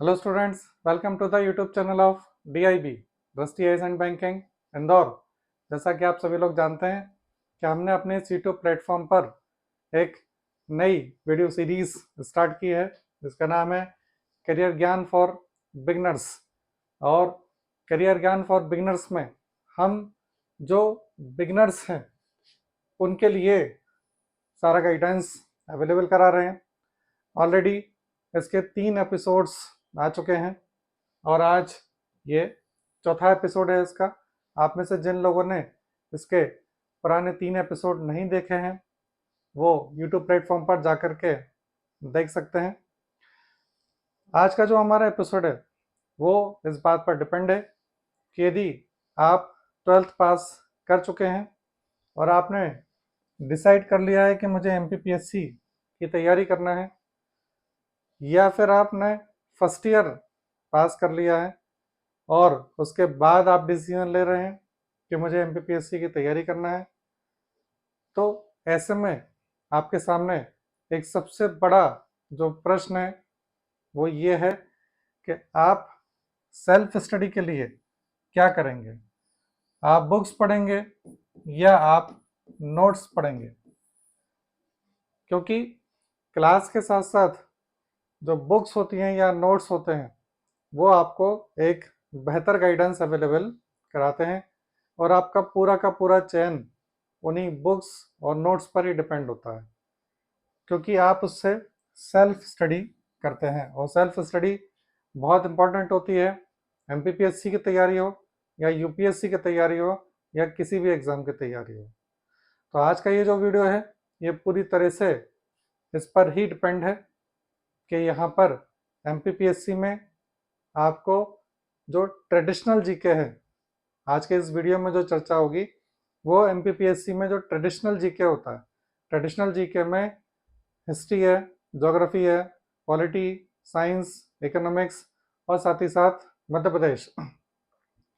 Hello students, welcome to the YouTube channel of DIB Drishti IAS and banking Indore. जैसा कि आप सभी लोग जानते हैं कि हमने अपने इस यूट्यूब प्लेटफॉर्म पर एक नई वीडियो सीरीज स्टार्ट की है जिसका नाम है करियर ज्ञान फॉर बिगनर्स। और करियर ज्ञान फॉर बिगनर्स में हम जो बिगनर्स हैं उनके लिए सारा गाइडेंस अवेलेबल करा रहे हैं। ऑलरेडी इसके 3 एपिसोड्स आ चुके हैं और आज ये चौथा एपिसोड है इसका। आप में से जिन लोगों ने इसके पुराने 3 एपिसोड नहीं देखे हैं वो यूट्यूब प्लेटफॉर्म पर जाकर के देख सकते हैं। आज का जो हमारा एपिसोड है वो इस बात पर डिपेंड है कि यदि आप 12th पास कर चुके हैं और आपने डिसाइड कर लिया है कि मुझे MPPSC की तैयारी करना है, या फिर आपने फर्स्ट ईयर पास कर लिया है और उसके बाद आप डिसीजन ले रहे हैं कि मुझे MPPSC की तैयारी करना है, तो ऐसे में आपके सामने एक सबसे बड़ा जो प्रश्न है वो ये है कि आप सेल्फ स्टडी के लिए क्या करेंगे। आप बुक्स पढ़ेंगे या आप नोट्स पढ़ेंगे, क्योंकि क्लास के साथ साथ जो बुक्स होती हैं या नोट्स होते हैं वो आपको एक बेहतर गाइडेंस अवेलेबल कराते हैं और आपका पूरा का पूरा चयन उन्हीं बुक्स और नोट्स पर ही डिपेंड होता है, क्योंकि आप उससे सेल्फ स्टडी करते हैं। और सेल्फ स्टडी बहुत इम्पॉर्टेंट होती है, MPPSC की तैयारी हो या UPSC की तैयारी हो या किसी भी एग्ज़ाम की तैयारी हो। तो आज का ये जो वीडियो है ये पूरी तरह से इस पर ही डिपेंड है कि यहाँ पर MPPSC में आपको जो ट्रेडिशनल जीके है, आज के इस वीडियो में जो चर्चा होगी वो MPPSC में जो ट्रेडिशनल जीके होता है, ट्रेडिशनल जीके में हिस्ट्री है, ज्योग्राफी है, पॉलिटी, साइंस, इकोनॉमिक्स और साथ ही साथ मध्य प्रदेश,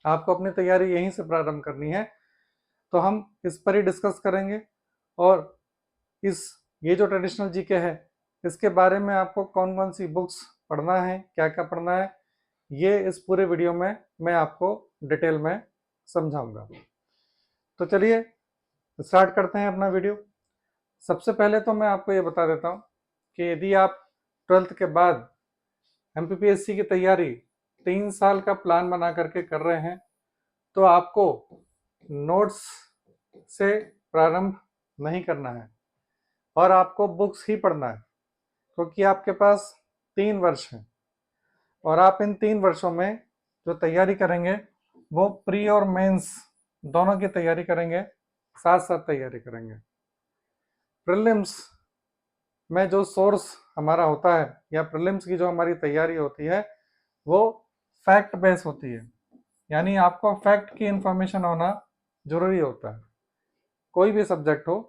आपको अपनी तैयारी यहीं से प्रारंभ करनी है। तो हम इस पर ही डिस्कस करेंगे और ये जो ट्रेडिशनल जीके है इसके बारे में आपको कौन कौन सी बुक्स पढ़ना है, क्या क्या पढ़ना है, ये इस पूरे वीडियो में मैं आपको डिटेल में समझाऊंगा। तो चलिए स्टार्ट करते हैं अपना वीडियो। सबसे पहले तो मैं आपको ये बता देता हूँ कि यदि आप 12th के बाद MPPSC की तैयारी 3 साल का प्लान बना करके कर रहे हैं तो आपको नोट्स से प्रारंभ नहीं करना है और आपको बुक्स ही पढ़ना है, क्योंकि आपके पास 3 वर्ष हैं और आप इन 3 वर्षों में जो तैयारी करेंगे वो प्री और मेंस दोनों की तैयारी करेंगे, साथ साथ तैयारी करेंगे। प्रीलिम्स में जो सोर्स हमारा होता है या प्रीलिम्स की जो हमारी तैयारी होती है वो फैक्ट बेस होती है, यानी आपको फैक्ट की इंफॉर्मेशन होना जरूरी होता है। कोई भी सब्जेक्ट हो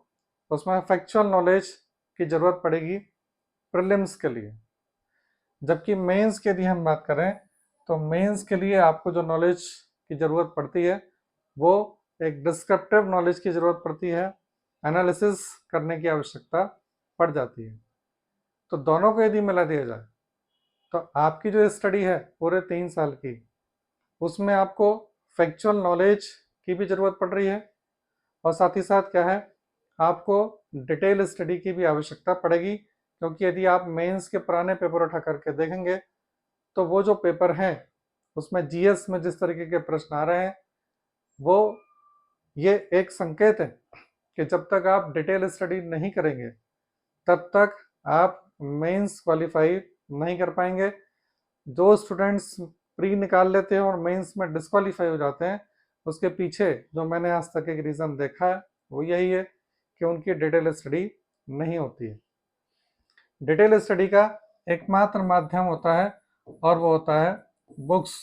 उसमें फैक्चुअल नॉलेज की ज़रूरत पड़ेगी प्रीलिम्स के लिए। जबकि मेंस की यदि हम बात करें तो मेंस के लिए आपको जो नॉलेज की ज़रूरत पड़ती है वो एक डिस्क्रिप्टिव नॉलेज की ज़रूरत पड़ती है, एनालिसिस करने की आवश्यकता पड़ जाती है। तो दोनों को यदि मिला दिया जाए तो आपकी जो स्टडी है पूरे 3 साल की, उसमें आपको फैक्चुअल नॉलेज की भी ज़रूरत पड़ रही है और साथ ही साथ क्या है, आपको डिटेल स्टडी की भी आवश्यकता पड़ेगी, क्योंकि यदि आप मेंस के पुराने पेपर उठा करके देखेंगे तो वो जो पेपर हैं उसमें GS में जिस तरीके के प्रश्न आ रहे हैं वो ये एक संकेत है कि जब तक आप डिटेल स्टडी नहीं करेंगे तब तक आप मेंस क्वालिफाई नहीं कर पाएंगे। जो स्टूडेंट्स प्री निकाल लेते हैं और मेंस में डिस्क्वालीफाई हो जाते हैं उसके पीछे जो मैंने आज तक एक रीज़न देखा है वो यही है कि उनकी डिटेल स्टडी नहीं होती है। डिटेल स्टडी का एकमात्र माध्यम होता है और वो होता है बुक्स,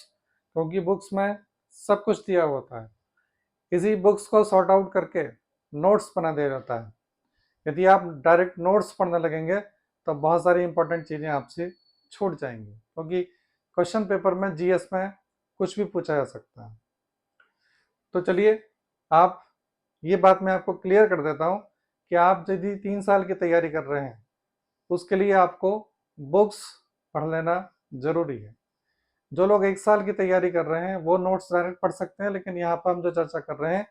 क्योंकि बुक्स में सब कुछ दिया होता है। इसी बुक्स को सॉर्ट आउट करके नोट्स बना दिया जाता है। यदि आप डायरेक्ट नोट्स पढ़ने लगेंगे तो बहुत सारी इंपॉर्टेंट चीज़ें आपसे छूट जाएंगी, क्योंकि क्वेश्चन पेपर में GS में कुछ भी पूछा जा सकता है। तो चलिए आप ये बात मैं आपको क्लियर कर देता हूँ कि आप यदि 3 साल की तैयारी कर रहे हैं उसके लिए आपको बुक्स पढ़ लेना ज़रूरी है। जो लोग 1 साल की तैयारी कर रहे हैं वो नोट्स डायरेक्ट पढ़ सकते हैं, लेकिन यहाँ पर हम जो चर्चा कर रहे हैं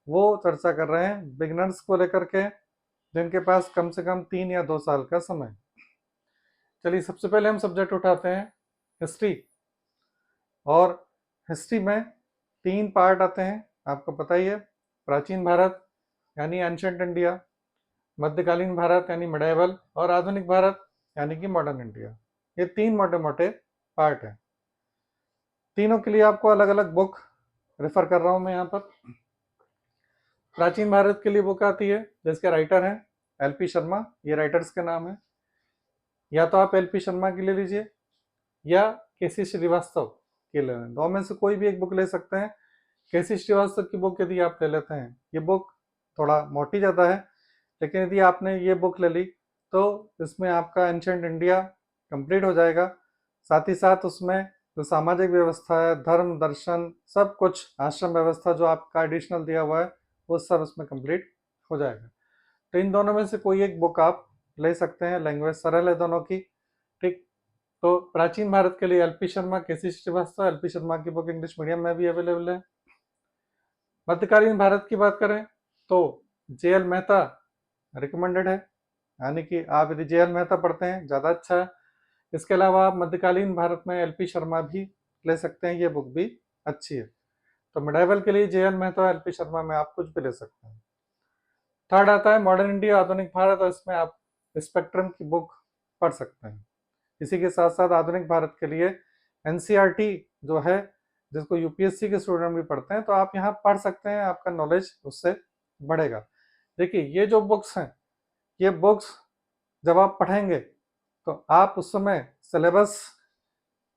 वो चर्चा कर रहे हैं बिगनर्स को लेकर के, जिनके पास कम से कम 3 या 2 साल का समय। चलिए सबसे पहले हम सब्जेक्ट उठाते हैं हिस्ट्री। और हिस्ट्री में 3 पार्ट आते हैं, आपको पता ही है। प्राचीन भारत यानी एंशंट इंडिया, मध्यकालीन भारत यानी मिडाइवल, और आधुनिक भारत यानी कि मॉडर्न इंडिया। ये 3 मोटे मोटे पार्ट हैं। तीनों के लिए आपको अलग अलग बुक रेफर कर रहा हूं मैं यहाँ पर। प्राचीन भारत के लिए बुक आती है जिसके राइटर हैं एलपी शर्मा, ये राइटर्स के नाम है। या तो आप एलपी शर्मा की ले लीजिए या केसी श्रीवास्तव की ले लें, दो में से कोई भी एक बुक ले सकते हैं। केसी श्रीवास्तव की बुक यदि आप ले लेते हैं, ये बुक थोड़ा मोटी ज़्यादा है, लेकिन यदि आपने ये बुक ले ली तो इसमें आपका एंशंट इंडिया कंप्लीट हो जाएगा। साथ ही साथ उसमें जो सामाजिक व्यवस्था है, धर्म दर्शन सब कुछ, आश्रम व्यवस्था जो आपका एडिशनल दिया हुआ है वो सब इसमें कंप्लीट हो जाएगा। तो इन दोनों में से कोई एक बुक आप ले सकते हैं, लैंग्वेज सरल है दोनों की। ठीक, तो प्राचीन भारत के लिए एलपी शर्मा, केसी श्रीवास्तव। एलपी शर्मा की बुक इंग्लिश मीडियम में भी अवेलेबल है। मध्यकालीन भारत की बात करें तो जे.एल. मेहता रिकमेंडेड है, यानी कि आप यदि जे.एल. मेहता पढ़ते हैं ज़्यादा अच्छा है। इसके अलावा आप मध्यकालीन भारत में एलपी शर्मा भी ले सकते हैं, ये बुक भी अच्छी है। तो मिडाइवल के लिए जे.एल. मेहता, एलपी शर्मा में आप कुछ भी ले सकते हैं। थर्ड आता है मॉडर्न इंडिया, आधुनिक भारत, और इसमें आप स्पेक्ट्रम की बुक पढ़ सकते हैं। इसी के साथ साथ आधुनिक भारत के लिए एनसीईआरटी जो है, जिसको यूपीएससी के स्टूडेंट भी पढ़ते हैं, तो आप यहाँ पढ़ सकते हैं, आपका नॉलेज उससे बढ़ेगा। देखिए ये जो बुक्स हैं, ये बुक्स जब आप पढ़ेंगे तो आप उस समय सिलेबस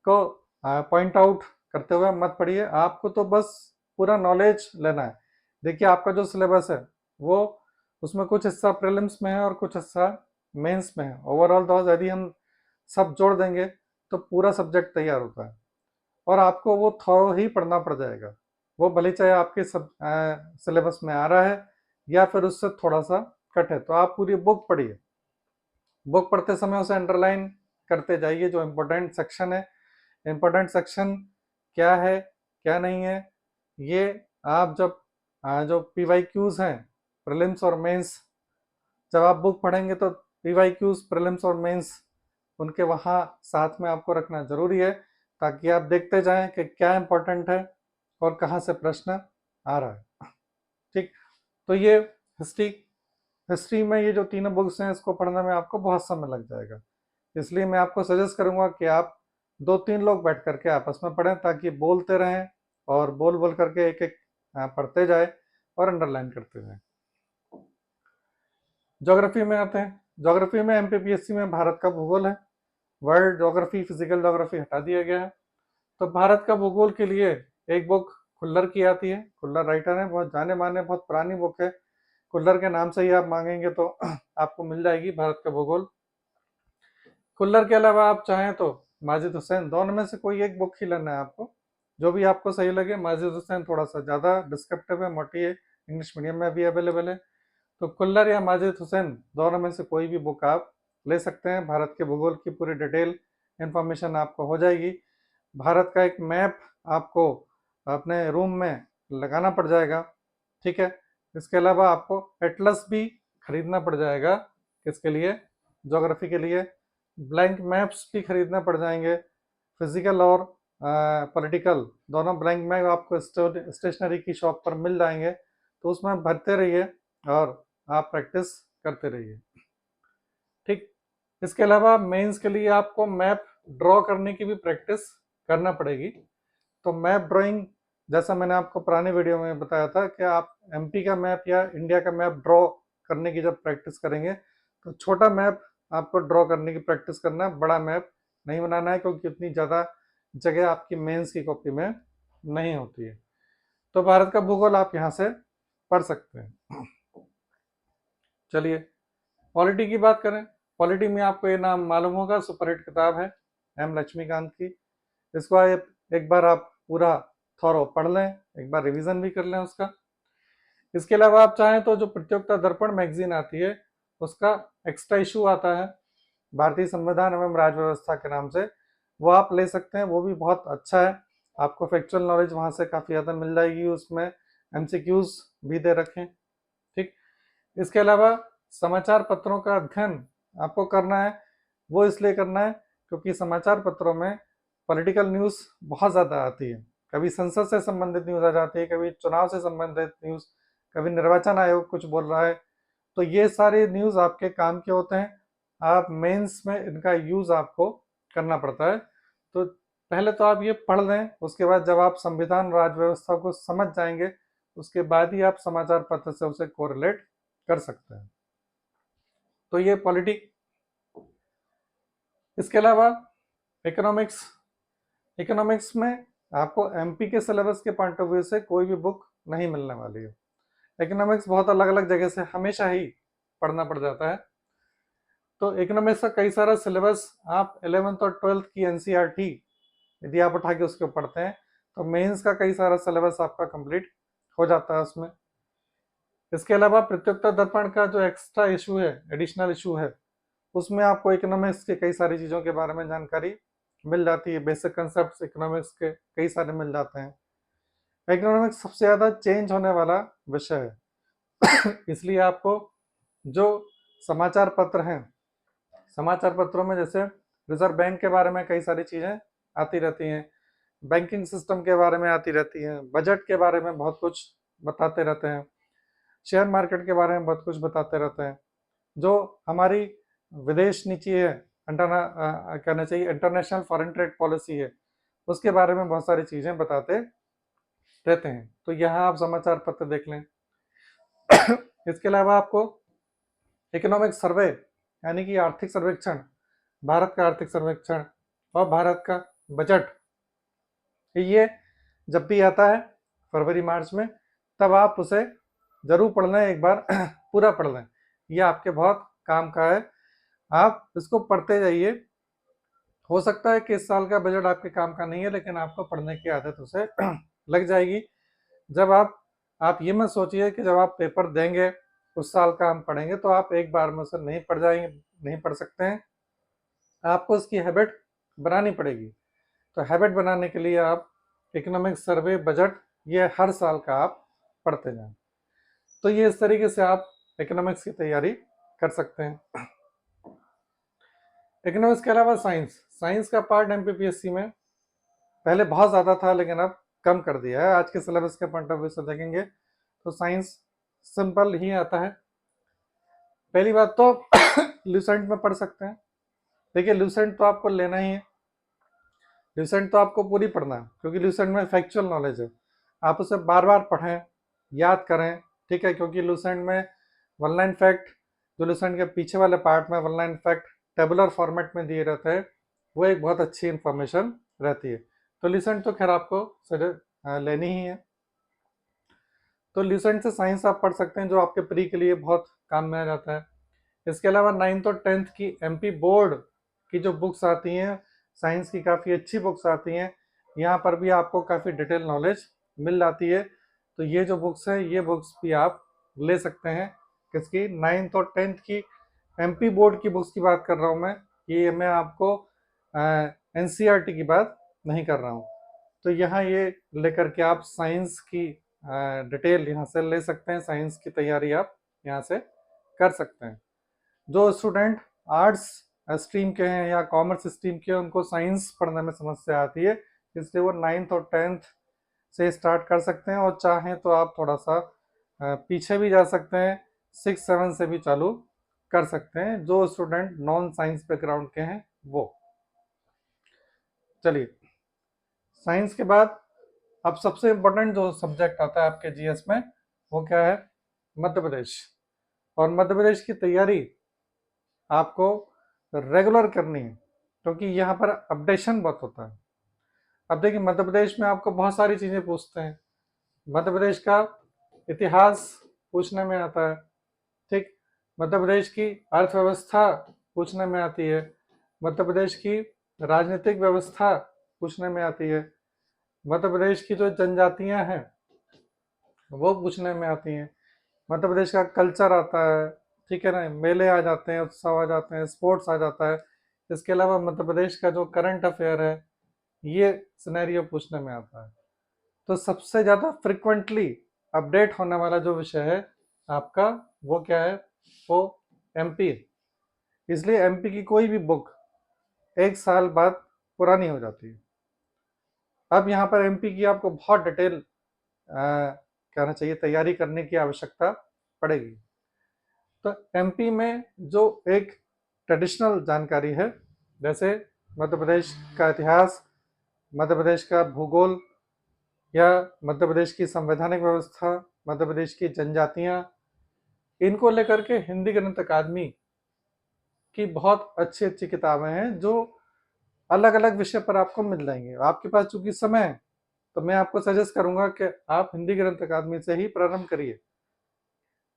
को पॉइंट आउट करते हुए मत पढ़िए, आपको तो बस पूरा नॉलेज लेना है। देखिए आपका जो सिलेबस है वो, उसमें कुछ हिस्सा प्रीलिम्स में है और कुछ हिस्सा मेंस में है। ओवरऑल तो यदि हम सब जोड़ देंगे तो पूरा सब्जेक्ट तैयार होता है, और आपको वो थोरो ही पढ़ना पड़ जाएगा। वो भले चाहे आपके सब सिलेबस में आ रहा है या फिर उससे थोड़ा सा कट है, तो आप पूरी बुक पढ़िए। बुक पढ़ते समय उसे अंडरलाइन करते जाइए, जो इम्पोर्टेंट सेक्शन है। इम्पोर्टेंट सेक्शन क्या है क्या नहीं है, ये आप जब जो PYQs हैं, प्रीलिम्स और मेंस, जब आप बुक पढ़ेंगे तो PYQs, प्रीलिम्स और मेंस, उनके वहाँ साथ में आपको रखना जरूरी है, ताकि आप देखते जाएं कि क्या इम्पोर्टेंट है और कहाँ से प्रश्न आ रहा है। ठीक, तो ये हिस्ट्री में ये जो तीनों बुक्स हैं, इसको पढ़ने में आपको बहुत समय लग जाएगा। इसलिए मैं आपको सजेस्ट करूंगा कि आप 2-3 लोग बैठ करके आपस में पढ़ें, ताकि बोलते रहें और बोल बोल करके एक एक पढ़ते जाए और अंडरलाइन करते जाएं। ज्योग्राफी में आते हैं। ज्योग्राफी में एमपीपीएससी में भारत का भूगोल है। वर्ल्ड ज्योग्राफी, फिजिकल ज्योग्राफी हटा दिया गया है। तो भारत का भूगोल के लिए एक बुक खुल्लर की आती है। खुल्लर राइटर है, बहुत जाने माने, बहुत पुरानी बुक है। खुल्लर के नाम से ही आप मांगेंगे तो आपको मिल जाएगी भारत का भूगोल। खुल्लर के अलावा आप चाहें तो माजिद हुसैन, दोनों में से कोई एक बुक ही लेना है आपको, जो भी आपको सही लगे। माजिद हुसैन थोड़ा सा ज़्यादा डिस्क्रिप्टिव है, मोटी है, इंग्लिश मीडियम में भी अवेलेबल है। तो खुल्लर या माजिद हुसैन, दोनों में से कोई भी बुक आप ले सकते हैं। भारत के भूगोल की पूरी डिटेल इंफॉर्मेशन आपको हो जाएगी। भारत का एक मैप आपको अपने रूम में लगाना पड़ जाएगा, ठीक है। इसके अलावा आपको एटलस भी खरीदना पड़ जाएगा, किसके लिए, ज्योग्राफी के लिए। ब्लैंक मैप्स भी खरीदना पड़ जाएंगे। फिजिकल और पॉलिटिकल दोनों ब्लैंक मैप आपको स्टेशनरी की शॉप पर मिल जाएंगे, तो उसमें भरते रहिए और आप प्रैक्टिस करते रहिए। ठीक, इसके अलावा मेंस के लिए आपको मैप ड्रॉ करने की भी प्रैक्टिस करना पड़ेगी। तो मैप ड्राइंग, जैसा मैंने आपको पुराने वीडियो में बताया था कि आप एमपी का मैप या इंडिया का मैप ड्रॉ करने की जब प्रैक्टिस करेंगे तो छोटा मैप आपको ड्रॉ करने की प्रैक्टिस करना है, बड़ा मैप नहीं बनाना है, क्योंकि इतनी ज़्यादा जगह आपकी मेंस की कॉपी में नहीं होती है। तो भारत का भूगोल आप यहाँ से पढ़ सकते हैं। चलिए पॉलिटी की बात करें। पॉलिटी में आपको ये नाम मालूम होगा, सुपरहिट किताब है एम लक्ष्मीकांत की। इसको एक बार आप पूरा थॉरो पढ़ लें, एक बार रिवीजन भी कर लें उसका। इसके अलावा आप चाहें तो जो प्रतियोगिता दर्पण मैगजीन आती है, उसका एक्स्ट्रा इशू आता है भारतीय संविधान एवं राज्य व्यवस्था के नाम से, वो आप ले सकते हैं, वो भी बहुत अच्छा है। आपको फैक्चुअल नॉलेज वहाँ से काफ़ी ज़्यादा मिल जाएगी, उसमें एमसीक्यूज भी दे रखें। ठीक, इसके अलावा समाचार पत्रों का अध्ययन आपको करना है, वो इसलिए करना है क्योंकि समाचार पत्रों में पॉलिटिकल न्यूज़ बहुत ज़्यादा आती है। कभी संसद से संबंधित न्यूज़ आ जाती है, कभी चुनाव से संबंधित न्यूज़, कभी निर्वाचन आयोग कुछ बोल रहा है, तो ये सारे न्यूज़ आपके काम के होते हैं। आप मेंस में इनका यूज़ आपको करना पड़ता है। तो पहले तो आप ये पढ़ लें, उसके बाद जब आप संविधान राज्य व्यवस्था को समझ जाएंगे, उसके बाद ही आप समाचार पत्र से उसे कोरिलेट कर सकते हैं। तो ये पॉलिटिक। इसके अलावा इकोनॉमिक्स, इकोनॉमिक्स में आपको एमपी के सिलेबस के पॉइंट ऑफ व्यू से कोई भी बुक नहीं मिलने वाली है। इकोनॉमिक्स बहुत अलग अलग जगह से हमेशा ही पढ़ना पड़ जाता है। तो इकोनॉमिक्स का कई सारा सिलेबस आप 11th और 12th की एनसीईआरटी यदि आप उठा के उसको पढ़ते हैं तो मेंस का कई सारा सिलेबस आपका कंप्लीट हो जाता है उसमें। इसके अलावा प्रत्युत्तर दर्पण का जो एक्स्ट्रा इशू है, एडिशनल इशू है, उसमें आपको इकोनॉमिक्स के कई सारी चीज़ों के बारे में जानकारी मिल जाती है। बेसिक कंसेप्ट इकोनॉमिक्स के कई सारे मिल जाते हैं। इकोनॉमिक्स सबसे ज़्यादा चेंज होने वाला विषय है इसलिए आपको जो समाचार पत्र हैं, समाचार पत्रों में जैसे रिजर्व बैंक के बारे में कई सारी चीज़ें आती रहती हैं, बैंकिंग सिस्टम के बारे में आती रहती हैं, बजट के बारे में बहुत कुछ बताते रहते हैं, शेयर मार्केट के बारे में बहुत कुछ बताते रहते हैं। जो हमारी विदेश नीति है, कहना चाहिए इंटरनेशनल फॉरेन ट्रेड पॉलिसी है, उसके बारे में बहुत सारी चीज़ें बताते रहते हैं। तो यहाँ आप समाचार पत्र देख लें। इसके अलावा आपको इकोनॉमिक सर्वे यानी कि आर्थिक सर्वेक्षण, भारत का आर्थिक सर्वेक्षण और भारत का बजट, ये जब भी आता है फरवरी मार्च में, तब आप उसे जरूर पढ़ लें, एक बार पूरा पढ़ लें, ये आपके बहुत काम का है। आप इसको पढ़ते जाइए। हो सकता है कि इस साल का बजट आपके काम का नहीं है, लेकिन आपको पढ़ने की आदत उसे लग जाएगी। जब आप ये मत सोचिए कि जब आप पेपर देंगे उस साल का हम पढ़ेंगे, तो आप एक बार में उसे नहीं पढ़ जाएंगे, नहीं पढ़ सकते हैं। आपको उसकी हैबिट बनानी पड़ेगी। तो हैबिट बनाने के लिए आप इकोनॉमिक सर्वे, बजट, ये हर साल का आप पढ़ते जाएं। तो ये इस तरीके से आप इकोनॉमिक्स की तैयारी कर सकते हैं। इकोनॉमिक्स के अलावा साइंस, साइंस का पार्ट एमपीपीएससी में पहले बहुत ज़्यादा था, लेकिन अब कम कर दिया है। आज के सिलेबस के पॉइंट ऑफ व्यू से देखेंगे तो साइंस सिंपल ही आता है। पहली बात तो लूसेंट में पढ़ सकते हैं। देखिए, लूसेंट तो आपको लेना ही है, लूसेंट तो आपको पूरी पढ़ना है, क्योंकि लूसेंट में फैक्चुअल नॉलेज है। आप उसे बार बार पढ़ें, याद करें, ठीक है, क्योंकि लूसेंट में वन लाइन फैक्ट, जो लूसेंट के पीछे वाले पार्ट में one line fact tabular format में दिए रहते हैं, वो एक बहुत अच्छी इंफॉर्मेशन रहती है। तो लूसेंट तो खैर आपको लेनी ही है। तो लूसेंट से साइंस आप पढ़ सकते हैं, जो आपके प्री के लिए बहुत काम में आ जाता है। इसके अलावा 9th और 10th की एमपी बोर्ड की जो बुक्स आती हैं, साइंस की काफ़ी अच्छी बुक्स आती हैं, यहाँ पर भी आपको काफ़ी डिटेल नॉलेज मिल जाती है। तो ये जो बुक्स हैं, ये बुक्स भी आप ले सकते हैं। किसकी? 9th और 10th की एमपी बोर्ड की बुक्स की बात कर रहा हूँ मैं, ये मैं आपको एनसीईआरटी की बात नहीं कर रहा हूँ। तो यहाँ ये लेकर के आप साइंस की डिटेल यहाँ से ले सकते हैं, साइंस की तैयारी आप यहाँ से कर सकते हैं। जो स्टूडेंट आर्ट्स स्ट्रीम के हैं या कॉमर्स स्ट्रीम के हैं, उनको साइंस पढ़ने में समस्या आती है, इसलिए वो 9th और 10th से स्टार्ट कर सकते हैं, और चाहें तो आप थोड़ा सा पीछे भी जा सकते हैं, 6-7 से भी चालू कर सकते हैं, जो स्टूडेंट नॉन साइंस बैकग्राउंड के हैं वो। चलिए, साइंस के बाद अब सबसे इम्पोर्टेंट जो सब्जेक्ट आता है आपके जीएस में, वो क्या है? मध्य प्रदेश। और मध्य प्रदेश की तैयारी आपको रेगुलर करनी है, क्योंकि यहाँ पर अपडेशन बहुत होता है। अब देखिए, मध्य प्रदेश में आपको बहुत सारी चीज़ें पूछते हैं। मध्य प्रदेश का इतिहास पूछने में आता है, ठीक, मध्य प्रदेश की अर्थव्यवस्था पूछने में आती है, मध्य प्रदेश की राजनीतिक व्यवस्था पूछने में आती है, मध्य प्रदेश की जो जनजातियां हैं वो पूछने में आती हैं, मध्य प्रदेश का कल्चर आता है, ठीक है ना, मेले आ जाते हैं, उत्सव आ जाते हैं, स्पोर्ट्स आ जाता है, इसके अलावा मध्य प्रदेश का जो करंट अफेयर है, ये सिनेरियो पूछने में आता है। तो सबसे ज़्यादा फ्रिक्वेंटली अपडेट होने वाला जो विषय है आपका, वो क्या है? वो एमपी। इसलिए एमपी की कोई भी बुक 1 साल बाद पुरानी हो जाती है। अब यहाँ पर एमपी की आपको बहुत डिटेल कहना चाहिए तैयारी करने की आवश्यकता पड़ेगी। तो एमपी में जो एक ट्रेडिशनल जानकारी है, जैसे मध्य प्रदेश का इतिहास, मध्य प्रदेश का भूगोल, या मध्य प्रदेश की संवैधानिक व्यवस्था, मध्य प्रदेश की जनजातियां, इनको लेकर के हिंदी गणित अकादमी की बहुत अच्छी अच्छी किताबें हैं जो अलग अलग विषय पर आपको मिल जाएंगे। आपके पास चूंकि समय है, तो मैं आपको सजेस्ट करूंगा कि आप हिंदी गणित अकादमी से ही प्रारंभ करिए।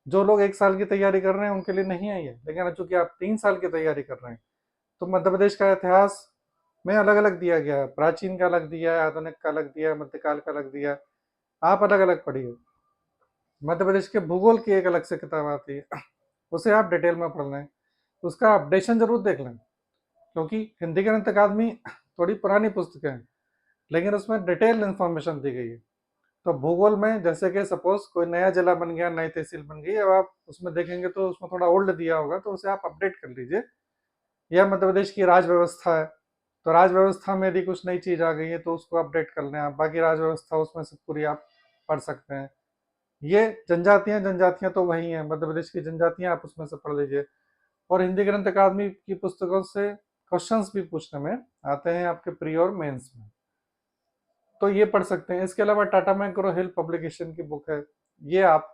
जो लोग 1 साल की तैयारी कर रहे हैं उनके लिए नहीं आई है, लेकिन चूंकि आप 3 साल की तैयारी कर रहे हैं, तो मध्य प्रदेश का इतिहास में अलग अलग दिया गया है, प्राचीन का अलग दिया है, आधुनिक का अलग दिया है, मध्यकाल का अलग दिया है। आप अलग अलग पढ़िए। मध्य प्रदेश के भूगोल की एक अलग से किताब आती है, उसे आप डिटेल में पढ़ लें, उसका अपडेशन जरूर देख लें, क्योंकि हिंदी गणित अकादमी थोड़ी पुरानी पुस्तकें हैं, लेकिन उसमें डिटेल इन्फॉर्मेशन दी गई है। तो भूगोल में जैसे कि सपोज कोई नया जिला बन गया, नई तहसील बन गई, अब आप उसमें देखेंगे तो उसमें थोड़ा ओल्ड दिया होगा, तो उसे आप अपडेट कर लीजिए। या मध्य प्रदेश की राज व्यवस्था है, तो राज व्यवस्था में यदि कुछ नई चीज आ गई है तो उसको अपडेट कर लें आप, बाकी राज व्यवस्था उसमें से पूरी आप पढ़ सकते हैं। ये जनजातियां जनजातियां तो वही हैं, मध्य प्रदेश की जनजातियां आप उसमें से पढ़ लीजिए। और हिंदी ग्रंथ अकादमी की पुस्तकों से क्वेश्चंस भी पूछने में आते हैं आपके प्री और मेंस में, तो ये पढ़ सकते हैं। इसके अलावा टाटा मैक्रो हिल पब्लिकेशन की बुक है, ये आप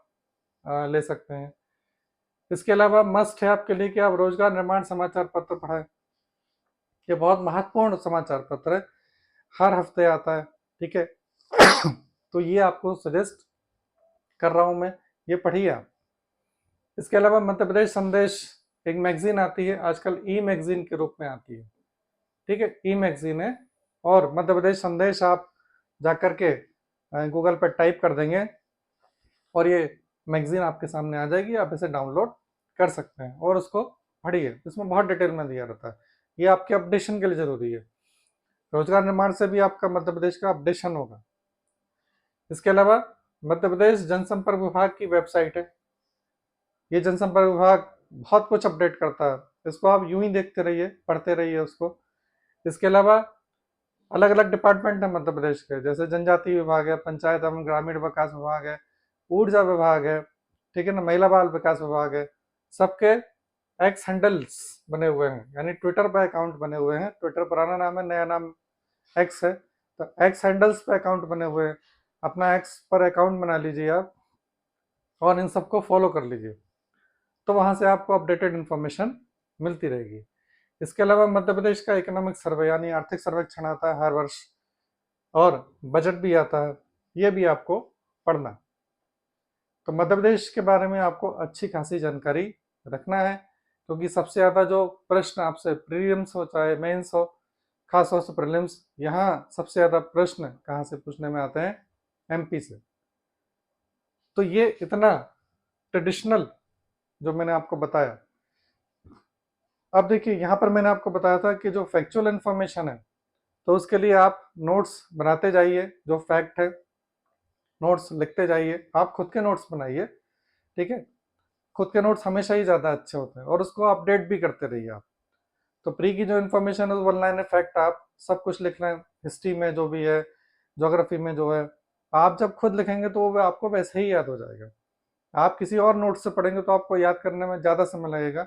ले सकते हैं। इसके अलावा मस्ट है आपके लिए कि आप रोजगार निर्माण समाचार पत्र पढ़ें। ये बहुत महत्वपूर्ण समाचार पत्र है, हर हफ्ते आता है, ठीक है। तो ये आपको सजेस्ट कर रहा हूं मैं, ये पढ़िए आप। इसके अलावा मध्य प्रदेश संदेश एक मैगजीन आती है, आजकल ई मैगजीन के रूप में आती है, ठीक है, ई मैगजीन है। और मध्य प्रदेश संदेश आप जाकर के गूगल पर टाइप कर देंगे और ये मैगजीन आपके सामने आ जाएगी, आप इसे डाउनलोड कर सकते हैं और उसको पढ़िए, इसमें बहुत डिटेल में दिया रहता है। ये आपके अपडेशन के लिए जरूरी है, रोजगार निर्माण से भी आपका मध्य प्रदेश का अपडेशन होगा। इसके अलावा मध्य प्रदेश जनसंपर्क विभाग की वेबसाइट है, ये जनसंपर्क विभाग बहुत कुछ अपडेट करता है, इसको आप यूं ही देखते रहिए, पढ़ते रहिए उसको। इसके अलावा अलग अलग डिपार्टमेंट है मध्य प्रदेश के, जैसे जनजाति विभाग है, पंचायत एवं ग्रामीण विकास विभाग है, ऊर्जा विभाग है, ठीक है ना, महिला बाल विकास विभाग है। सबके एक्स हैंडल्स बने हुए हैं, यानी ट्विटर पर अकाउंट बने हुए हैं। ट्विटर पुराना नाम है, नया नाम एक्स है, तो एक्स हैंडल्स पे अकाउंट बने हुए हैं। अपना एक्स पर अकाउंट बना लीजिए आप और इन सबको फॉलो कर लीजिए, तो वहां से आपको अपडेटेड इन्फॉर्मेशन मिलती रहेगी। इसके अलावा मध्य प्रदेश का इकोनॉमिक सर्वे यानी आर्थिक सर्वेक्षण आता है हर वर्ष, और बजट भी आता है, ये भी आपको पढ़ना। तो मध्य प्रदेश के बारे में आपको अच्छी खासी जानकारी रखना है, क्योंकि सबसे ज़्यादा जो प्रश्न आपसे प्रीलिम्स हो चाहे मेंस हो, खास तौर से प्रीलिम्स, यहाँ सबसे ज़्यादा प्रश्न कहाँ से पूछने में आते हैं? एमपी से। तो ये इतना ट्रेडिशनल जो मैंने आपको बताया। अब देखिए, यहाँ पर मैंने आपको बताया था कि जो फैक्चुअल इन्फॉर्मेशन है, तो उसके लिए आप नोट्स बनाते जाइए, जो फैक्ट है नोट्स लिखते जाइए, आप खुद के नोट्स बनाइए, ठीक है। खुद के नोट्स हमेशा ही ज़्यादा अच्छे होते हैं, और उसको अपडेट भी करते रहिए आप। तो प्री की जो इन्फॉर्मेशन है, वन लाइन फैक्ट आप सब कुछ लिख लें, हिस्ट्री में जो भी है, ज्योग्राफी में जो है, आप जब खुद लिखेंगे तो वो आपको वैसे ही याद हो जाएगा। आप किसी और नोट से पढ़ेंगे तो आपको याद करने में ज़्यादा समय लगेगा,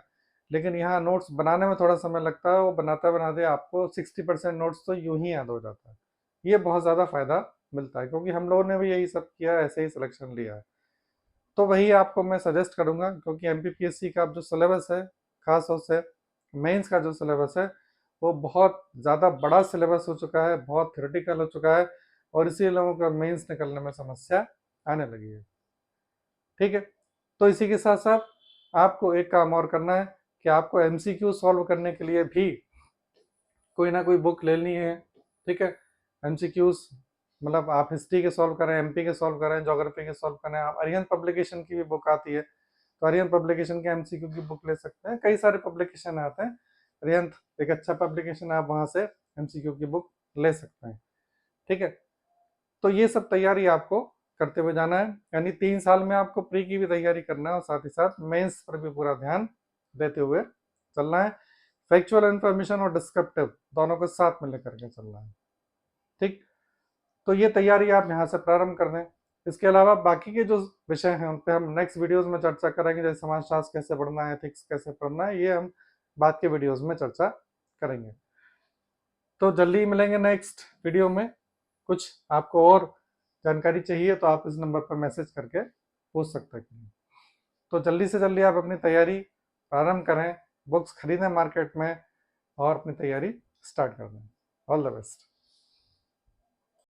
लेकिन यहाँ नोट्स बनाने में थोड़ा समय लगता है, वो बनाते बनाते आपको 60% नोट्स तो यूं ही याद हो जाता है। ये बहुत ज़्यादा फायदा मिलता है, क्योंकि हम लोगों ने भी यही सब किया है, ऐसे ही सिलेक्शन लिया है। तो वही आपको मैं सजेस्ट करूंगा, क्योंकि एमपीपीएससी का जो सिलेबस है, खास तौर से मेंस का जो सिलेबस है, वो बहुत ज़्यादा बड़ा सिलेबस हो चुका है, बहुत थ्योरेटिकल हो चुका है, और इसी लोगों का मेंस निकलने में समस्या आने लगी है, ठीक है। तो इसी के साथ साथ आपको एक काम और करना है कि आपको एमसीक्यू सॉल्व करने के लिए भी कोई ना कोई बुक लेनी है, ठीक है। एमसीक्यूज मतलब आप हिस्ट्री के सॉल्व करें, एमपी के सॉल्व करें, ज्योग्राफी के सॉल्व करें, आप अरिहंत पब्लिकेशन की भी बुक आती है, तो अरिहंत पब्लिकेशन के एमसीक्यू की बुक ले सकते हैं। कई सारे पब्लिकेशन आते हैं, अरिहंत एक अच्छा पब्लिकेशन है, आप वहाँ से एमसीक्यू की बुक ले सकते हैं। ठीक है, तो ये सब तैयारी आपको करते हुए जाना है, यानी 3 साल में आपको प्री की भी तैयारी करना है और साथ ही साथ मेंस पर भी पूरा ध्यान देते हुए चलना है। फैक्चुअल इन्फॉर्मेशन और डिस्क्रिप्टिव दोनों को साथ में लेकर के चलना है। ठीक, तो ये तैयारी आप यहाँ से प्रारंभ कर दें। इसके अलावा बाकी के जो विषय हैं उन पर हम नेक्स्ट वीडियोस में चर्चा करेंगे, जैसे समाजशास्त्र कैसे पढ़ना है, एथिक्स कैसे पढ़ना है, ये हम बाद के वीडियोस में चर्चा करेंगे। तो जल्दी ही मिलेंगे नेक्स्ट वीडियो में। कुछ आपको और जानकारी चाहिए तो आप इस नंबर पर मैसेज करके पूछ सकते हैं। तो जल्दी से जल्दी आप अपनी तैयारी प्रारंभ करें, बुक्स खरीदें मार्केट में और अपनी तैयारी स्टार्ट कर दें। All the best.